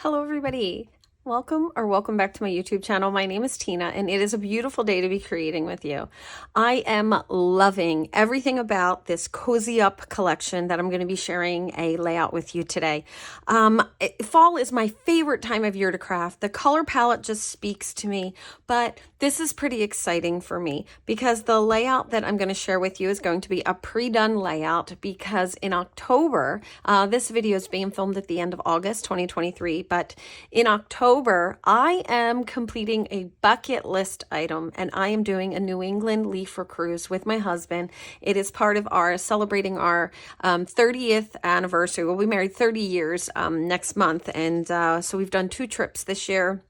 Hello, everybody. Welcome back to my YouTube channel. My name is Tina, and it is a beautiful day to be creating with you. I am loving everything about this Cozy Up collection that I'm going to be sharing a layout with you today. Fall is my favorite time of year to craft. The color palette just speaks to me, but this is pretty exciting for me because the layout that I'm going to share with you is going to be a pre-done layout because in October, this video is being filmed at the end of August 2023, but in October, I am completing a bucket list item and I am doing a New England leafer cruise with my husband. It is part of our celebrating our 30th anniversary. We'll be married 30 years next month. And so we've done 2 trips this year,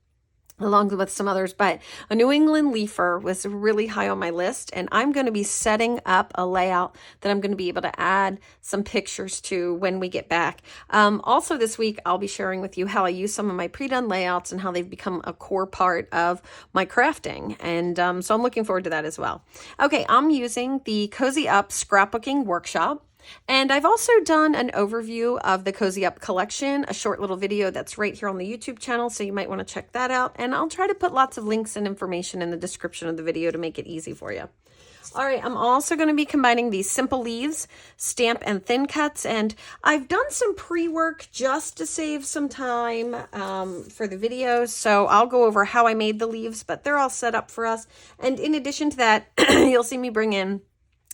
along with some others, but a New England leafer was really high on my list, and I'm going to be setting up a layout that I'm going to be able to add some pictures to when we get back. Also this week, I'll be sharing with you how I use some of my pre-done layouts and how they've become a core part of my crafting, and so I'm looking forward to that as well. Okay, I'm using the Cozy Up Scrapbooking Workshop. And I've also done an overview of the Cozy Up collection, a short little video that's right here on the YouTube channel, so you might want to check that out. And I'll try to put lots of links and information in the description of the video to make it easy for you. All right, I'm also going to be combining these simple leaves, stamp and thin cuts, and I've done some pre-work just to save some time for the video, so I'll go over how I made the leaves, but they're all set up for us. And in addition to that, you'll see me bring in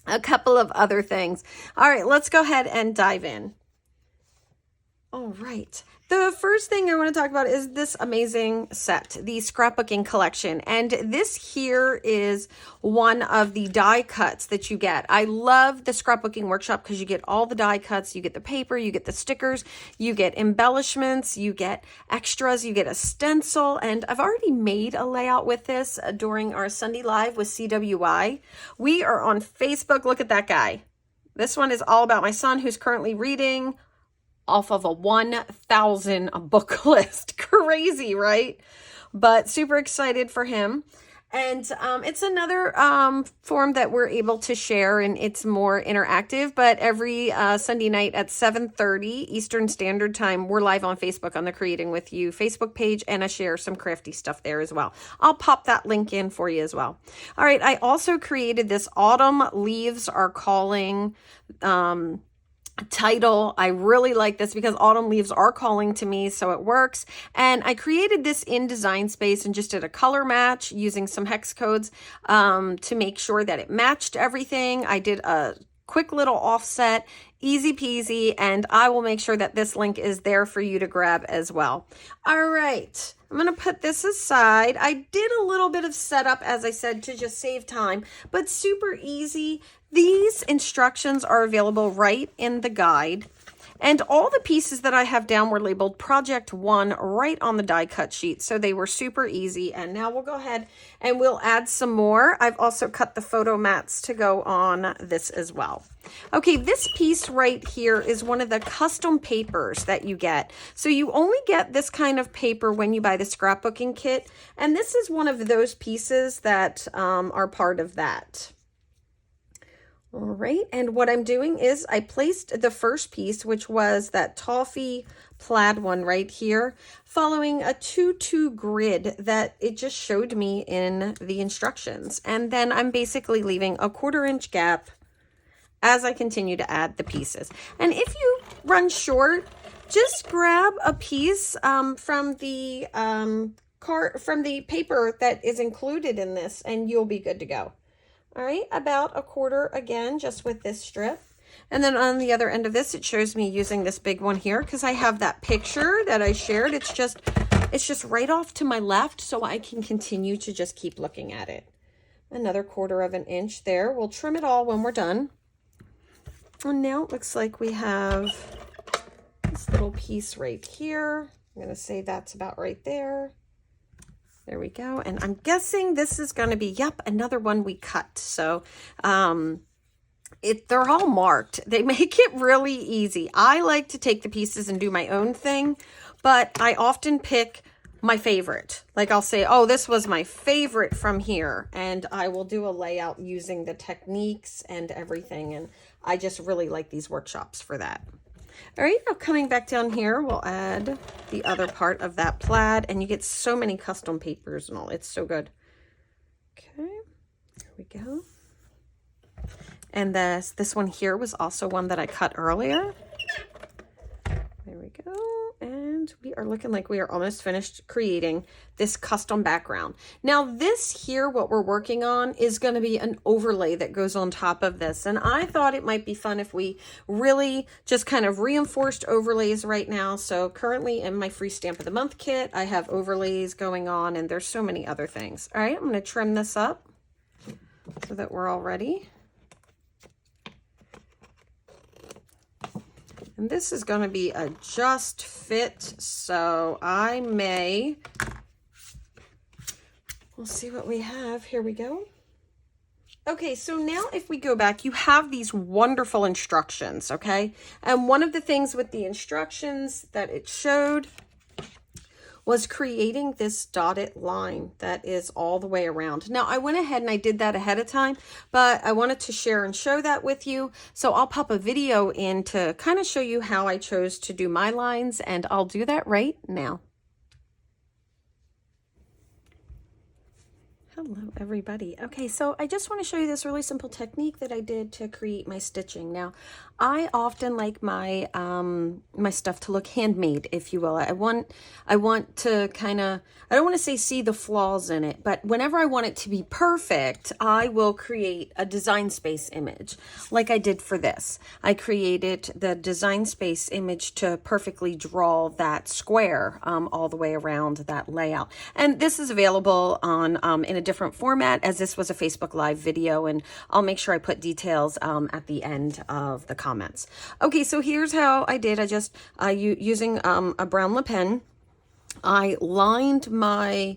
a couple of other things. All right, let's go ahead and dive in. All right. The first thing I want to talk about is this amazing set, the scrapbooking collection. And this here is one of the die cuts that you get. I love the scrapbooking workshop because you get all the die cuts, you get the paper, you get the stickers, you get embellishments, you get extras, you get a stencil. And I've already made a layout with this during our Sunday Live with CWI. We are on Facebook. Look at that guy. This one is all about my son who's currently reading off of a 1,000 book list. Crazy, right? But super excited for him. And it's another form that we're able to share, and it's more interactive. But every Sunday night at 7:30 Eastern Standard Time, we're live on Facebook on the Creating With You Facebook page, and I share some crafty stuff there as well. I'll pop that link in for you as well. All right, I also created this Autumn Leaves Are Calling title. I really like this because autumn leaves are calling to me, so it works. And I created this in Design Space and just did a color match using some hex codes to make sure that it matched everything. I did a quick little offset, easy peasy, and I will make sure that this link is there for you to grab as well. All right. I'm going to put this aside. I did a little bit of setup, as I said, to just save time, but super easy. These instructions are available right in the guide. And all the pieces that I have down were labeled Project 1 right on the die cut sheet. So they were super easy. And now we'll go ahead and we'll add some more. I've also cut the photo mats to go on this as well. Okay, this piece right here is one of the custom papers that you get. So you only get this kind of paper when you buy the scrapbooking kit. And this is one of those pieces that are part of that. All right, and what I'm doing is I placed the first piece, which was that toffee plaid one right here, following a 2-2 grid that it just showed me in the instructions. And then I'm basically leaving a 1/4 inch gap as I continue to add the pieces. And if you run short, just grab a piece from the paper that is included in this, and you'll be good to go. All right, about a 1/4 again, just with this strip. And then on the other end of this, it shows me using this big one here because I have that picture that I shared. It's just right off to my left, so I can continue to just keep looking at it. Another 1/4 inch there. We'll trim it all when we're done. And now it looks like we have this little piece right here. I'm going to say that's about right there. There we go. And I'm guessing this is going to be, yep, another one we cut. So they're all marked. They make it really easy. I like to take the pieces and do my own thing, but I often pick my favorite. Like I'll say, oh, this was my favorite from here. And I will do a layout using the techniques and everything. And I just really like these workshops for that. All right, now coming back down here, we'll add the other part of that plaid, and you get so many custom papers and all. It's so good. Okay, there we go. And this one here was also one that I cut earlier. There we go. And we are looking like we are almost finished creating this custom background. Now this here, what we're working on is going to be an overlay that goes on top of this. And I thought it might be fun if we really just kind of reinforced overlays right now. So currently in my free stamp of the month kit, I have overlays going on, and there's so many other things. All right, I'm going to trim this up so that we're all ready. And this is going to be a just fit, so we'll see what we have. Here we go. Okay, so now if we go back, you have these wonderful instructions, okay? And one of the things with the instructions that it showed was creating this dotted line that is all the way around. Now I went ahead and I did that ahead of time, but I wanted to share and show that with you. So I'll pop a video in to kind of show you how I chose to do my lines, and I'll do that right now. Hello everybody. Okay, so I just want to show you this really simple technique that I did to create my stitching. Now, I often like my my stuff to look handmade, if you will. I want to kind of, I don't want to say see the flaws in it, but whenever I want it to be perfect, I will create a design space image like I did for this. I created the design space image to perfectly draw that square all the way around that layout. And this is available on in a different format, as this was a Facebook Live video, and I'll make sure I put details at the end of the comments. Okay, so here's how I did. I just using a brown lip pen, I lined my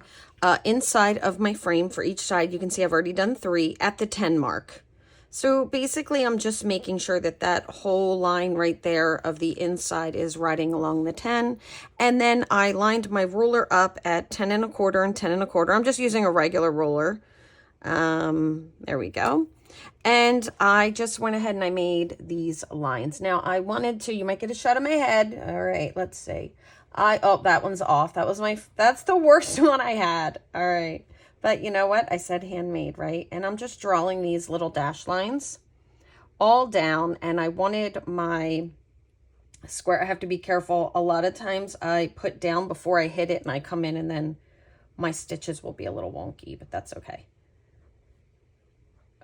inside of my frame for each side. You can see I've already done 3 at the 10 mark. So basically I'm just making sure that that whole line right there of the inside is riding along the 10. And then I lined my ruler up at 10 1/4 and 10 1/4. I'm just using a regular ruler. There we go. And I just went ahead and I made these lines. Now I wanted to, you might get a shot of my head. All right, let's see. Oh, that one's off. That's the worst one I had. All right. But you know what? I said handmade, right? And I'm just drawing these little dash lines all down. And I wanted my square, I have to be careful. A lot of times I put down before I hit it and I come in and then my stitches will be a little wonky, but that's okay.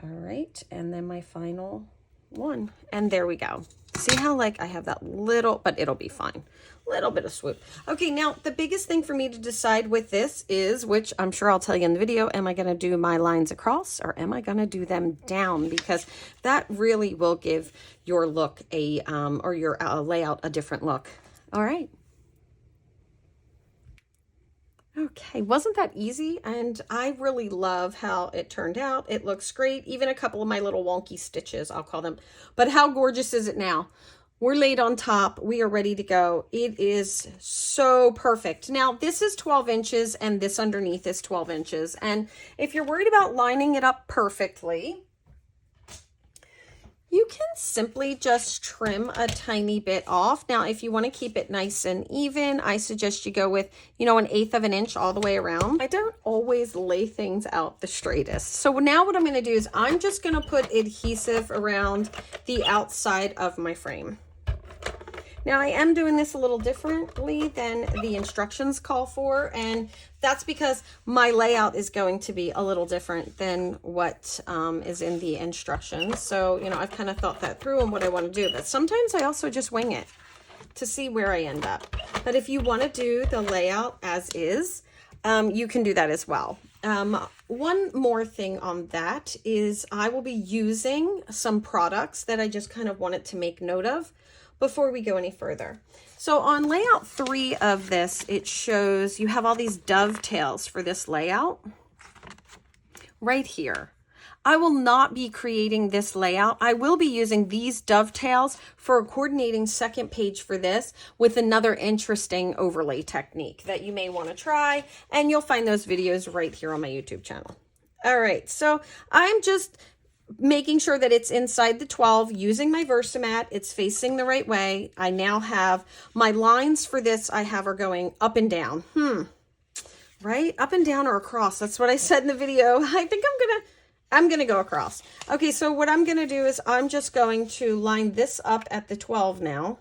All right. And then my final one. And there we go. See how like I have that little, but it'll be fine. Little bit of swoop. Okay, now the biggest thing for me to decide with this is, which I'm sure I'll tell you in the video, am I going to do my lines across or am I going to do them down? Because that really will give your look a, or your layout a different look. All right. Okay, wasn't that easy? And I really love how it turned out. It looks great. Even a couple of my little wonky stitches, I'll call them. But how gorgeous is it now? We're laid on top. We are ready to go. It is so perfect. Now, this is 12 inches and this underneath is 12 inches. And if you're worried about lining it up perfectly, you can simply just trim a tiny bit off. Now, if you want to keep it nice and even, I suggest you go with, you know, 1/8 of an inch all the way around. I don't always lay things out the straightest. So now what I'm going to do is I'm just going to put adhesive around the outside of my frame. Now I am doing this a little differently than the instructions call for, and that's because my layout is going to be a little different than what is in the instructions. So, you know, I've kind of thought that through and what I want to do, but sometimes I also just wing it to see where I end up. But if you want to do the layout as is, you can do that as well. One more thing on that is I will be using some products that I just kind of wanted to make note of before we go any further. So on layout 3 of this, it shows you have all these dovetails for this layout right here. I will not be creating this layout. I will be using these dovetails for a coordinating second page for this with another interesting overlay technique that you may want to try, and you'll find those videos right here on my YouTube channel. All right, so I'm just making sure that it's inside the 12, using my Versamat, it's facing the right way. I now have my lines for this, I have are going up and down. Right? Up and down or across. That's what I said in the video. I think I'm gonna go across. Okay, so what I'm gonna do is I'm just going to line this up at the 12 now.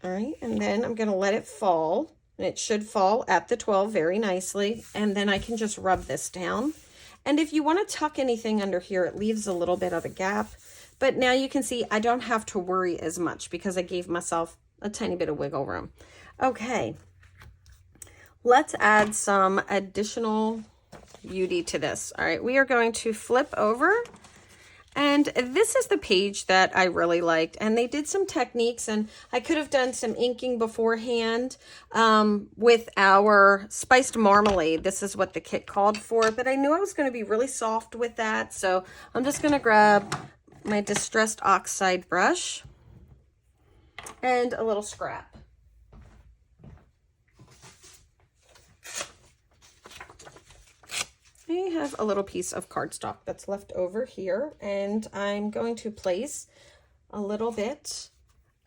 All right, and then I'm gonna let it fall, and it should fall at the 12 very nicely. And then I can just rub this down. And if you want to tuck anything under here, it leaves a little bit of a gap. But now you can see I don't have to worry as much because I gave myself a tiny bit of wiggle room. Okay. Let's add some additional beauty to this. All right, we are going to flip over, and this is the page that I really liked, and they did some techniques, and I could have done some inking beforehand with our spiced marmalade. This is what the kit called for, but I knew I was going to be really soft with that, so I'm just going to grab my distressed oxide brush and a little scrap. I have a little piece of cardstock that's left over here, and I'm going to place a little bit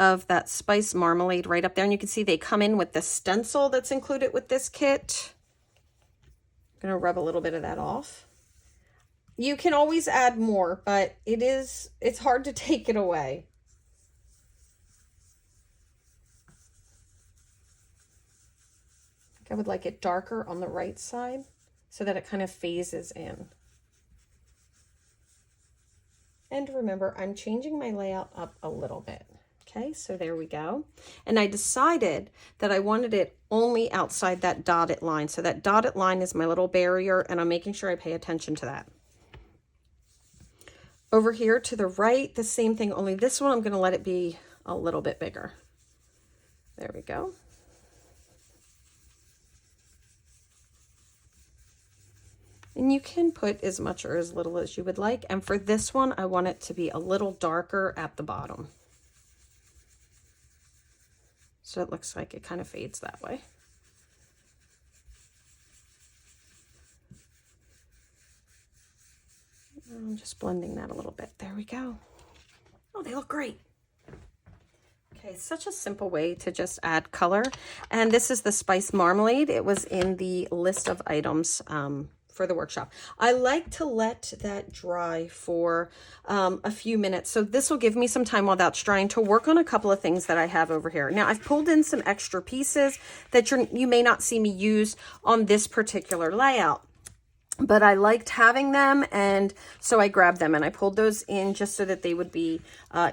of that spice marmalade right up there. And you can see they come in with the stencil that's included with this kit. I'm going to rub a little bit of that off. You can always add more, but it's hard to take it away. I think I would like it darker on the right side, so that it kind of phases in. And remember, I'm changing my layout up a little bit. Okay, so there we go. And I decided that I wanted it only outside that dotted line. So that dotted line is my little barrier, and I'm making sure I pay attention to that. Over here to the right, the same thing, only this one I'm gonna let it be a little bit bigger. There we go. And you can put as much or as little as you would like. And for this one, I want it to be a little darker at the bottom. So it looks like it kind of fades that way. I'm just blending that a little bit. There we go. Oh, they look great. Okay, such a simple way to just add color. And this is the spice marmalade. It was in the list of items for the workshop. I like to let that dry for a few minutes. So this will give me some time while that's drying to work on a couple of things that I have over here. Now I've pulled in some extra pieces that you may not see me use on this particular layout, but I liked having them, and so I grabbed them and I pulled those in just so that they would be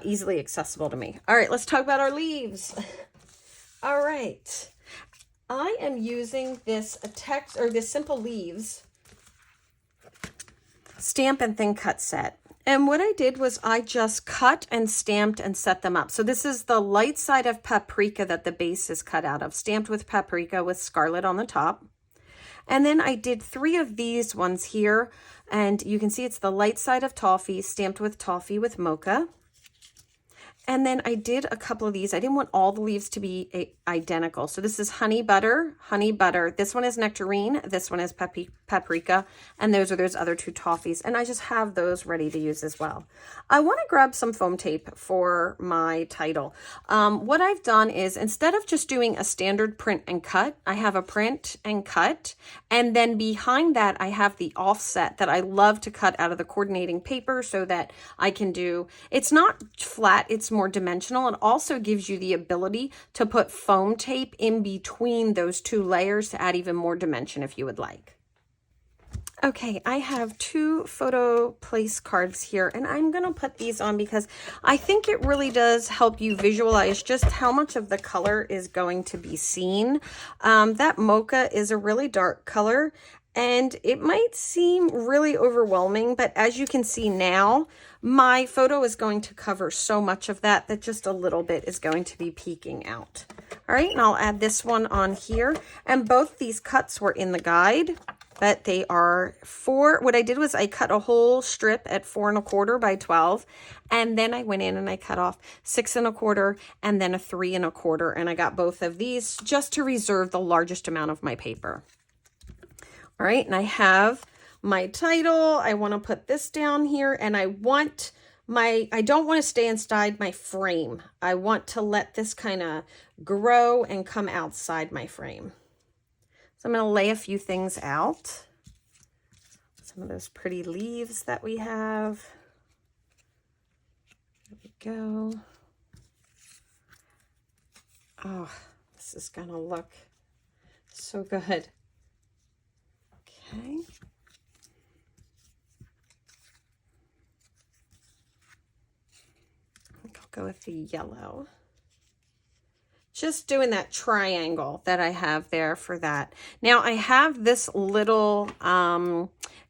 easily accessible to me. All right, let's talk about our leaves. All right, I am using this Simple Leaves stamp and thin cut set. And what I did was I just cut and stamped and set them up. So this is the light side of paprika that the base is cut out of, stamped with paprika with scarlet on the top. And then I did 3 of these ones here, and you can see it's the light side of toffee, stamped with toffee with mocha. And then I did a couple of these. I didn't want all the leaves to be identical. So this is honey butter. This one is nectarine. This one is paprika. And those are those other 2 toffees. And I just have those ready to use as well. I want to grab some foam tape for my title. What I've done is, instead of just doing a standard print and cut, I have a print and cut. And then behind that, I have the offset that I love to cut out of the coordinating paper so that I can do, it's not flat, it's more dimensional. It also gives you the ability to put foam tape in between those 2 layers to add even more dimension if you would like. Okay, I have 2 photo place cards here, and I'm going to put these on because I think it really does help you visualize just how much of the color is going to be seen. That mocha is a really dark color, and it might seem really overwhelming, but as you can see now, my photo is going to cover so much of that just a little bit is going to be peeking out. All right, and I'll add this one on here, and both these cuts were in the guide. But they are what I did was I cut a whole strip at 4 1/4 by 12. And then I went in and I cut off 6 1/4 and then a 3 1/4. And I got both of these just to reserve the largest amount of my paper. All right, and I have my title. I want to put this down here, and I don't want to stay inside my frame. I want to let this kind of grow and come outside my frame. So I'm going to lay a few things out. Some of those pretty leaves that we have. There we go. Oh, this is going to look so good. Okay. I think I'll go with the yellow. Just doing that triangle that I have there for that. Now I have this little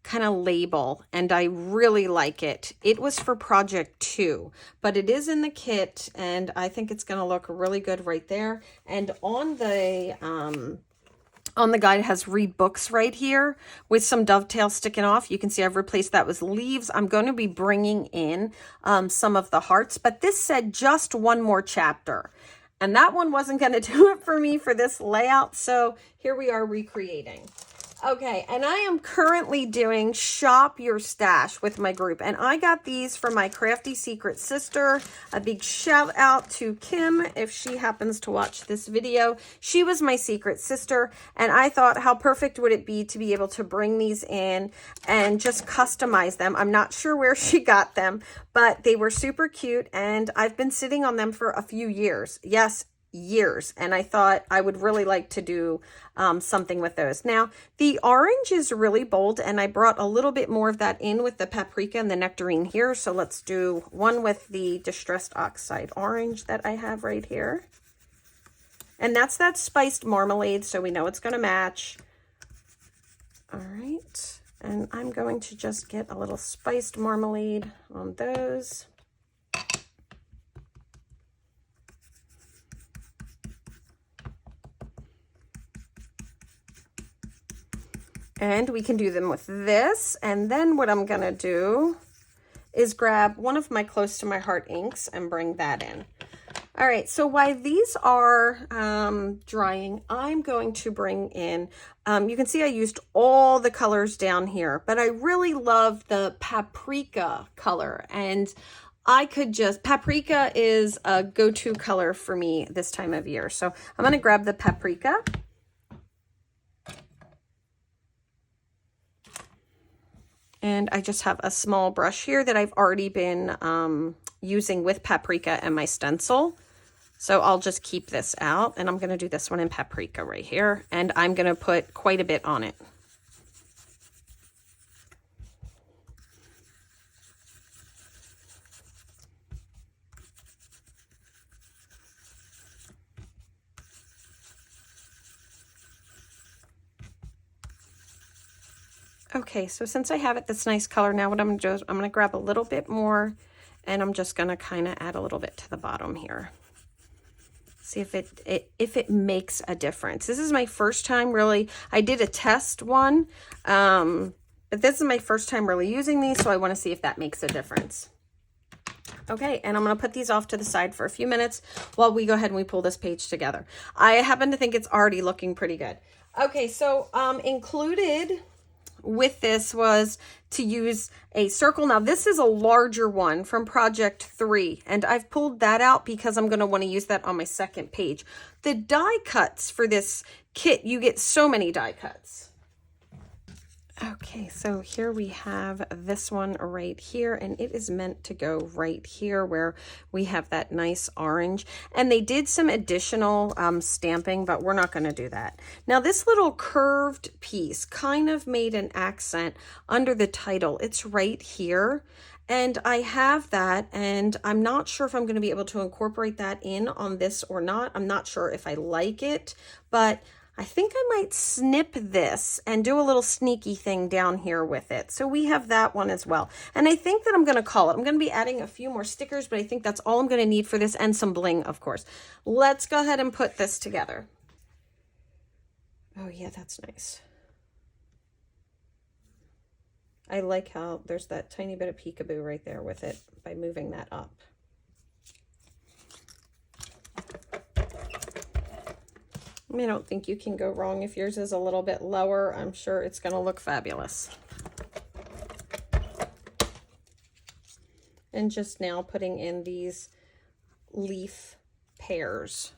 kind of label, and I really like it. It was for project 2, but it is in the kit, and I think it's going to look really good right there. And on the guide, it has read books right here with some dovetails sticking off. You can see I've replaced that with leaves. I'm going to be bringing in some of the hearts, but this said just one more chapter. And that one wasn't going to do it for me for this layout. So here we are recreating. Okay, and I am currently doing Shop Your Stash with my group. And I got these from my crafty secret sister. A big shout out to Kim if she happens to watch this video. She was my secret sister. And I thought, how perfect would it be to be able to bring these in and just customize them. I'm not sure where she got them, but they were super cute. And I've been sitting on them for a few years. Yes, years. And I thought I would really like to do something with those. Now, the orange is really bold, and I brought a little bit more of that in with the paprika and the nectarine here. So let's do one with the distressed oxide orange that I have right here. And that's that spiced marmalade, so we know it's going to match. All right. And I'm going to just get a little spiced marmalade on those. And we can do them with this. And then what I'm going to do is grab one of my close to my heart inks and bring that in. All right, so while these are drying, I'm going to bring in, you can see I used all the colors down here, but I really love the paprika color. And I could just, paprika is a go-to color for me this time of year. So I'm going to grab the paprika. And I just have a small brush here that I've already been using with paprika and my stencil. So I'll just keep this out, and I'm going to do this one in paprika right here. And I'm going to put quite a bit on it. Okay, so since I have it this nice color, now what I'm going to do is I'm going to grab a little bit more, and I'm just going to kind of add a little bit to the bottom here. See if it makes a difference. This is my first time really. I did a test one, but this is my first time really using these, so I want to see if that makes a difference. Okay, and I'm going to put these off to the side for a few minutes while we go ahead and we pull this page together. I happen to think it's already looking pretty good. Okay, so included with this was to use a circle. Now this is a larger one from project 3, and I've pulled that out because I'm going to want to use that on my second page. The die cuts for this kit, you get so many die cuts. Okay, so here we have this one right here, and it is meant to go right here where we have that nice orange. And they did some additional stamping, but we're not going to do that. Now, this little curved piece kind of made an accent under the title. It's right here. And I have that, and I'm not sure if I'm going to be able to incorporate that in on this or not. I'm not sure if I like it, but I think I might snip this and do a little sneaky thing down here with it. So we have that one as well. And I think that I'm going to call it. I'm going to be adding a few more stickers, but I think that's all I'm going to need for this, and some bling, of course. Let's go ahead and put this together. Oh yeah, that's nice. I like how there's that tiny bit of peekaboo right there with it by moving that up. I don't think you can go wrong if yours is a little bit lower. I'm sure it's going to look fabulous. and just now putting in these leaf pairs.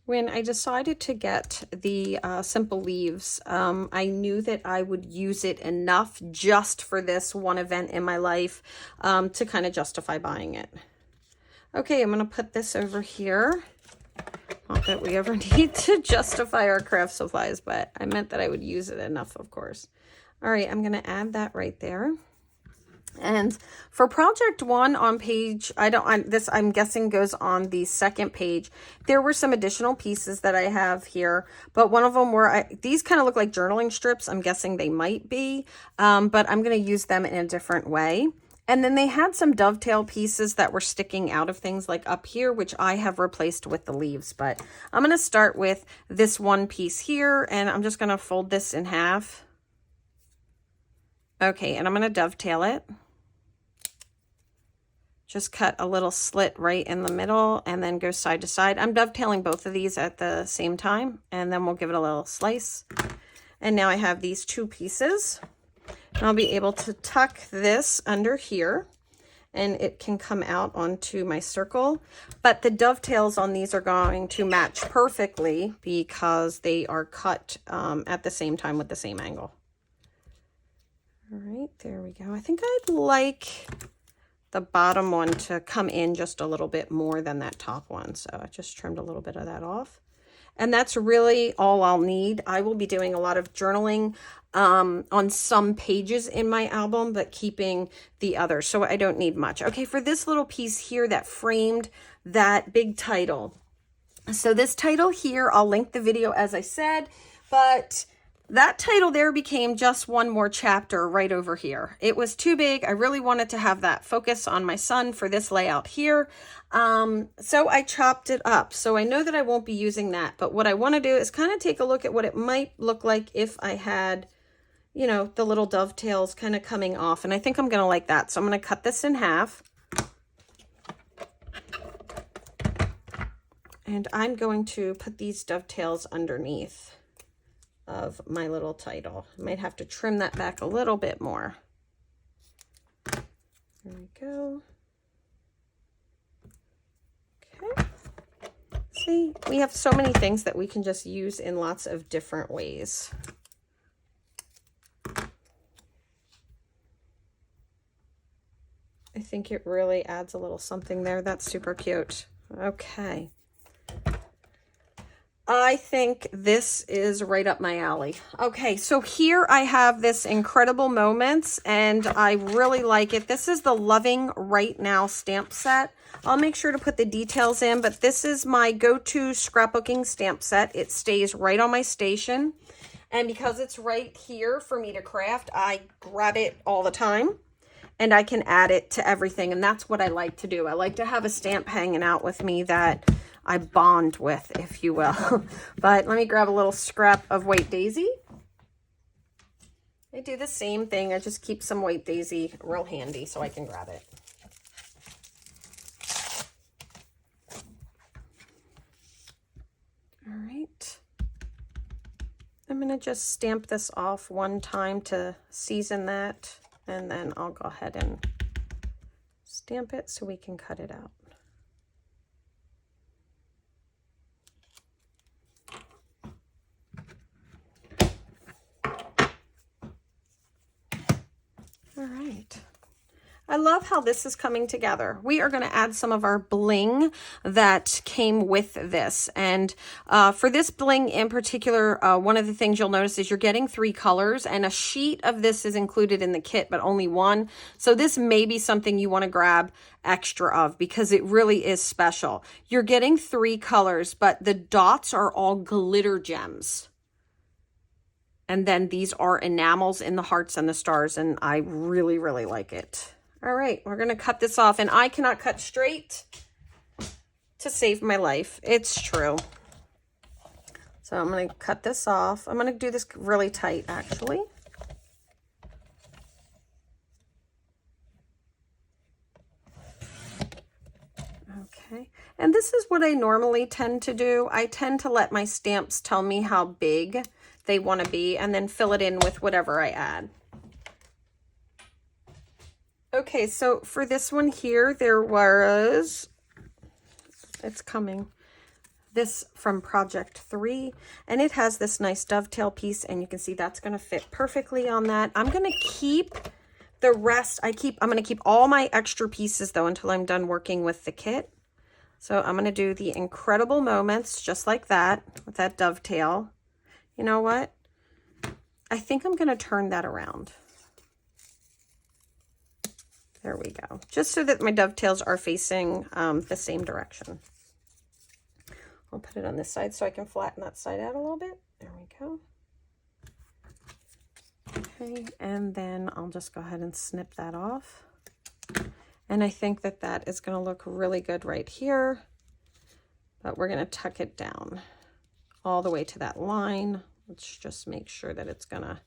When I decided to get the simple leaves, I knew that I would use it enough just for this one event in my life to kind of justify buying it. Okay, I'm going to put this over here. Not that we ever need to justify our craft supplies, but I meant that I would use it enough, of course. All right, I'm going to add that right there. And for project 1 on page, I'm guessing goes on the second page. There were some additional pieces that I have here, but one of them were, these kind of look like journaling strips. I'm guessing they might be, but I'm going to use them in a different way. And then they had some dovetail pieces that were sticking out of things like up here, which I have replaced with the leaves. But I'm going to start with this one piece here, and I'm just going to fold this in half. Okay, and I'm going to dovetail it. Just cut a little slit right in the middle and then go side to side. I'm dovetailing both of these at the same time, and then we'll give it a little slice. And now I have these 2 pieces. And I'll be able to tuck this under here, and it can come out onto my circle. But the dovetails on these are going to match perfectly because they are cut at the same time with the same angle. All right, there we go. I think I'd like the bottom one to come in just a little bit more than that top one. So I just trimmed a little bit of that off. And that's really all I'll need. I will be doing a lot of journaling on some pages in my album, but keeping the others. So I don't need much. Okay, for this little piece here that framed that big title. So this title here, I'll link the video as I said, but that title there became just one more chapter right over here. It was too big. I really wanted to have that focus on my son for this layout here. So I chopped it up. So I know that I won't be using that, but what I want to do is kind of take a look at what it might look like if I had, you know, the little dovetails kind of coming off. And I think I'm going to like that. So I'm going to cut this in half. And I'm going to put these dovetails underneath of my little title. I might have to trim that back a little bit more. There we go. Okay. See, we have so many things that we can just use in lots of different ways. I think it really adds a little something there. That's super cute. Okay. I think this is right up my alley. Okay, so here I have this Incredible Moments, and I really like it. This is the Loving Right Now stamp set. I'll make sure to put the details in, but this is my go-to scrapbooking stamp set. It stays right on my station, and because it's right here for me to craft, I grab it all the time, and I can add it to everything, and that's what I like to do. I like to have a stamp hanging out with me that I bond with, if you will. But let me grab a little scrap of White Daisy. I do the same thing. I just keep some White Daisy real handy so I can grab it. All right. I'm going to just stamp this off one time to season that, and then I'll go ahead and stamp it so we can cut it out. All right. I love how this is coming together. We are going to add some of our bling that came with this. And for this bling in particular, one of the things you'll notice is you're getting 3 colors, and a sheet of this is included in the kit, but only 1. So this may be something you want to grab extra of because it really is special. You're getting 3 colors, but the dots are all glitter gems. And then these are enamels in the hearts and the stars, and I really, really like it. All right, we're going to cut this off, and I cannot cut straight to save my life. It's true. So I'm going to cut this off. I'm going to do this really tight, actually. Okay, and this is what I normally tend to do. I tend to let my stamps tell me how big they want to be and then fill it in with whatever I add. Okay, so for this one here, there was, it's coming, this from Project 3, and it has this nice dovetail piece, and you can see that's going to fit perfectly on that. I'm going to keep the rest, I'm going to keep all my extra pieces though until I'm done working with the kit. So I'm going to do the incredible moments just like that with that dovetail. You know what? I think I'm going to turn that around. There we go. Just so that my dovetails are facing the same direction. I'll put it on this side so I can flatten that side out a little bit. There we go. Okay, and then I'll just go ahead and snip that off. And I think that that is going to look really good right here. But we're going to tuck it down all the way to that line. Let's just make sure that it's going to,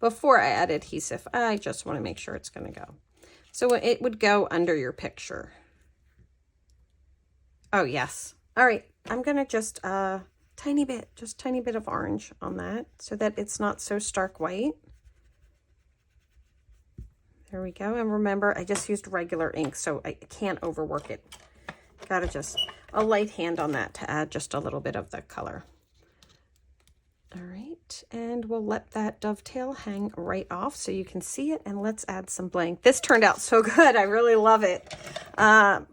before I add adhesive, I just want to make sure it's going to go. So it would go under your picture. Oh, yes. All right. I'm going to just tiny bit of orange on that so that it's not so stark white. There we go. And remember, I just used regular ink, so I can't overwork it. Got to just a light hand on that to add just a little bit of the color. All right, and we'll let that dovetail hang right off so you can see it, and let's add some bling. This turned out so good. I really love it. I'm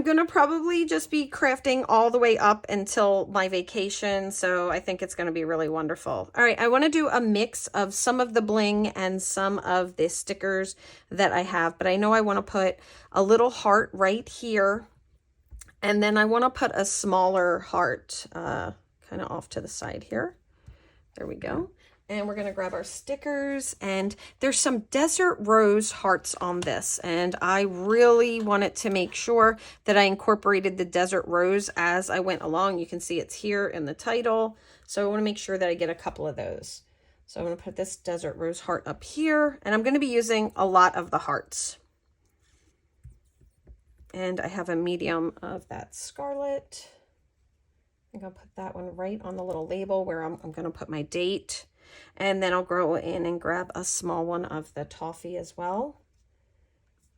going to probably just be crafting all the way up until my vacation, so I think it's going to be really wonderful. All right, I want to do a mix of some of the bling and some of the stickers that I have, but I know I want to put a little heart right here, and then I want to put a smaller heart kind of off to the side here. There we go. And we're going to grab our stickers, and there's some desert rose hearts on this, and I really wanted to make sure that I incorporated the desert rose as I went along. You can see it's here in the title, so I want to make sure that I get a couple of those. So I'm going to put this desert rose heart up here, and I'm going to be using a lot of the hearts. And I have a medium of that scarlet. I'm going to put that one right on the little label where I'm going to put my date. And then I'll go in and grab a small one of the toffee as well.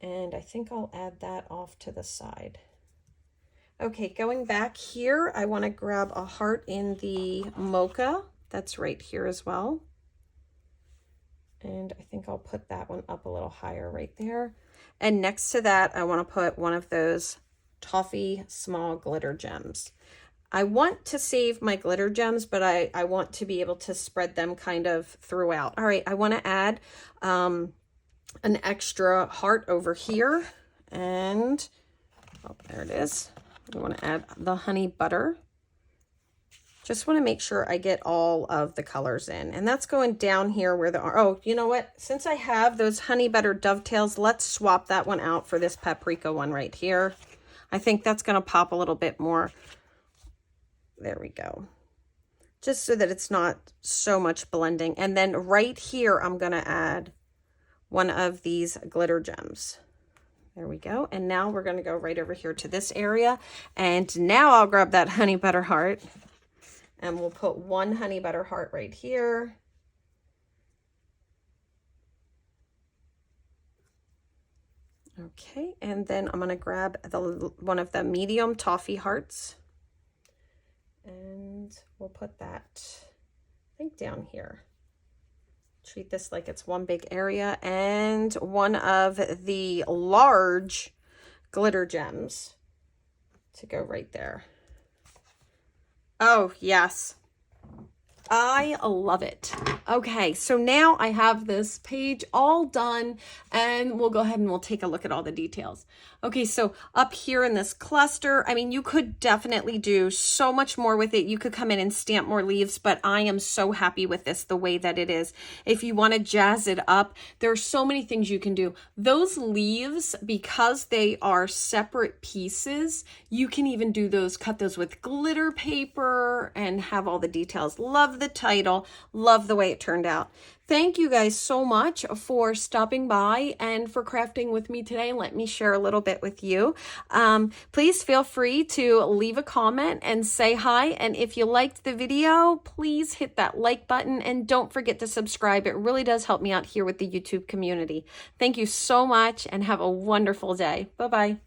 And I think I'll add that off to the side. Okay, going back here, I want to grab a heart in the mocha. That's right here as well. And I think I'll put that one up a little higher right there. And next to that, I want to put one of those toffee small glitter gems. I want to save my glitter gems, but I want to be able to spread them kind of throughout. All right, I want to add an extra heart over here. And, oh, there it is. I want to add the honey butter. Just want to make sure I get all of the colors in. And that's going down here where the, oh, you know what? Since I have those honey butter dovetails, let's swap that one out for this paprika one right here. I think that's going to pop a little bit more. There we go. Just so that it's not so much blending. And then right here, I'm going to add one of these glitter gems. There we go. And now we're going to go right over here to this area. And now I'll grab that honey butter heart. And we'll put one honey butter heart right here. Okay. And then I'm going to grab one of the medium toffee hearts. And we'll put that, I think, down here. Treat this like it's one big area. And one of the large glitter gems to go right there. Oh, yes. I love it. Okay, so now I have this page all done, and we'll go ahead and we'll take a look at all the details. Okay, so up here in this cluster, I mean, you could definitely do so much more with it. You could come in and stamp more leaves, but I am so happy with this the way that it is. If you want to jazz it up, there are so many things you can do. Those leaves, because they are separate pieces, you can even do those, cut those with glitter paper and have all the details. Love love the title, love the way it turned out. Thank you guys so much for stopping by and for crafting with me today. Let me share a little bit with you. Please feel free to leave a comment and say hi. And if you liked the video, please hit that like button and don't forget to subscribe. It really does help me out here with the YouTube community. Thank you so much and have a wonderful day. Bye-bye.